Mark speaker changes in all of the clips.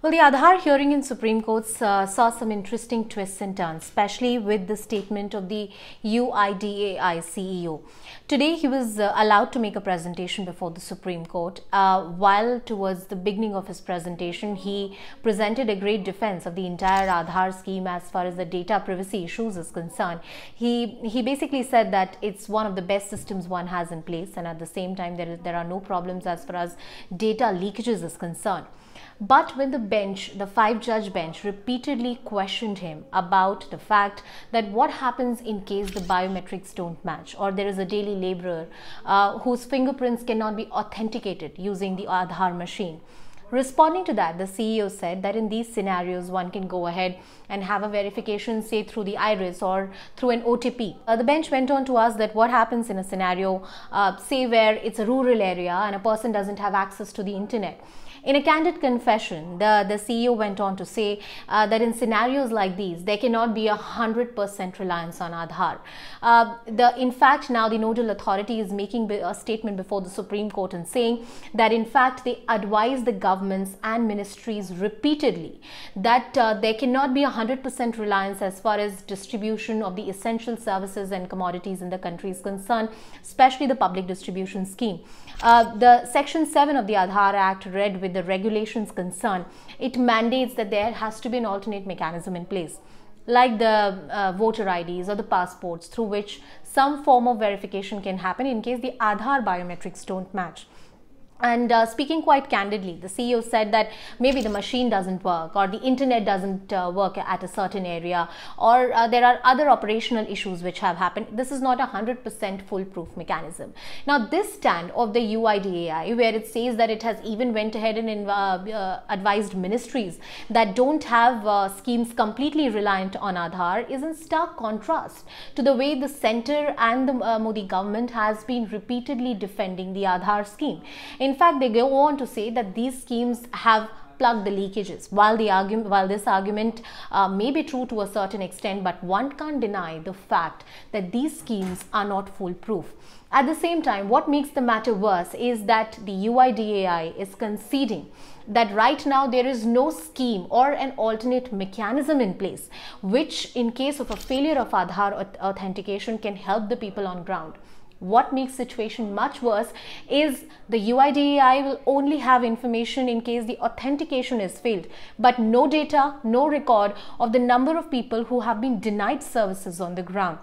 Speaker 1: Well, the Aadhaar hearing in Supreme Court saw some interesting twists and turns, especially with the statement of the UIDAI CEO. Today, he was allowed to make a presentation before the Supreme Court. While towards the beginning of his presentation, he presented a great defense of the entire Aadhaar scheme as far as the data privacy issues is concerned. He basically said that it's one of the best systems one has in place, and at the same time, there are no problems as far as data leakages is concerned. But when the bench, the 5-judge bench, repeatedly questioned him about the fact that what happens in case the biometrics don't match, or there is a daily laborer whose fingerprints cannot be authenticated using the Aadhaar machine. Responding to that, the CEO said that in these scenarios, one can go ahead and have a verification, say through the iris or through an OTP. The bench went on to ask that what happens in a scenario, say where it's a rural area and a person doesn't have access to the internet. In a candid confession, the CEO went on to say that in scenarios like these, there cannot be 100% reliance on Aadhaar. In fact, now the nodal authority is making a statement before the Supreme Court and saying that in fact they advise the governments and ministries repeatedly that there cannot be 100% reliance as far as distribution of the essential services and commodities in the country is concerned, especially the public distribution scheme. The Section 7 of the Aadhaar Act, read with the regulations concerned, it mandates that there has to be an alternate mechanism in place, like the voter IDs or the passports, through which some form of verification can happen in case the Aadhaar biometrics don't match. And speaking quite candidly, the CEO said that maybe the machine doesn't work, or the internet doesn't work at a certain area, or there are other operational issues which have happened. This is not a 100% foolproof mechanism. Now, this stand of the UIDAI, where it says that it has even went ahead and advised ministries that don't have schemes completely reliant on Aadhaar, is in stark contrast to the way the centre and the Modi government has been repeatedly defending the Aadhaar scheme. In fact, they go on to say that these schemes have plugged the leakages. While this argument may be true to a certain extent, but one can't deny the fact that these schemes are not foolproof. At the same time, what makes the matter worse is that the UIDAI is conceding that right now there is no scheme or an alternate mechanism in place, which in case of a failure of Aadhaar authentication can help the people on ground. What makes the situation much worse is the UIDAI will only have information in case the authentication is failed, but no data, no record of the number of people who have been denied services on the ground.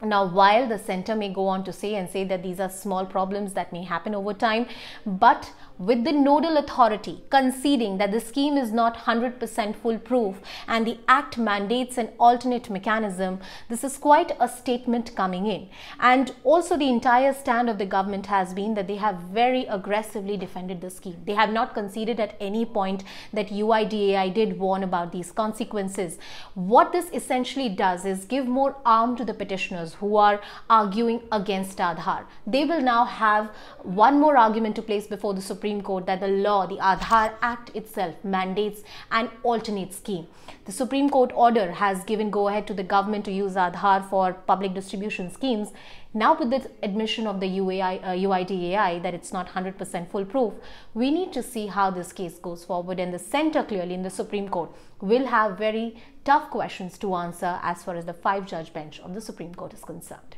Speaker 1: Now, while the centre may go on to say that these are small problems that may happen over time, but with the nodal authority conceding that the scheme is not 100% foolproof and the Act mandates an alternate mechanism, this is quite a statement coming in. And also the entire stand of the government has been that they have very aggressively defended the scheme. They have not conceded at any point that UIDAI did warn about these consequences. What this essentially does is give more arm to the petitioners who are arguing against Aadhaar. They will now have one more argument to place before the Supreme Court that the law, the Aadhaar Act itself, mandates an alternate scheme. The Supreme Court order has given go-ahead to the government to use Aadhaar for public distribution schemes. Now, with the admission of the UIDAI that it's not 100% foolproof, we need to see how this case goes forward, and the centre clearly in the Supreme Court will have very tough questions to answer as far as the 5-judge bench of the Supreme Court is concerned.